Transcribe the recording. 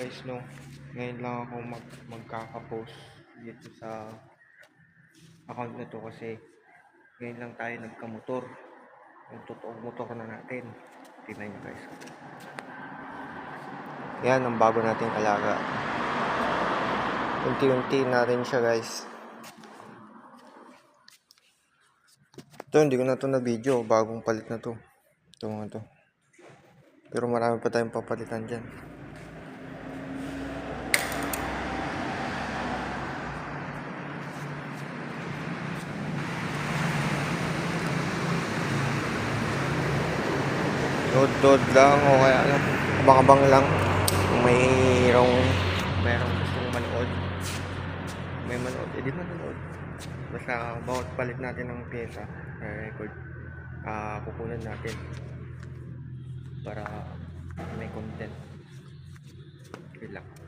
Guys, no, ngayon lang ako magkaka-post dito sa account na to kasi ngayon lang tayo nagka-motor. Yung totoong motor na natin. Tingnan nyo guys. Yan ang bago nating alaga. Unti-unti na rin siya guys. Ito, hindi ko na to na video. Bagong palit na to. Ito mga to. Pero marami pa tayong papalitan dyan. Load lang o kaya abang-abang lang kung mayroong gustong manood, may manood, edi manood. Basta bawat palit natin ng pyesa record, kukunan natin para may content. Relax.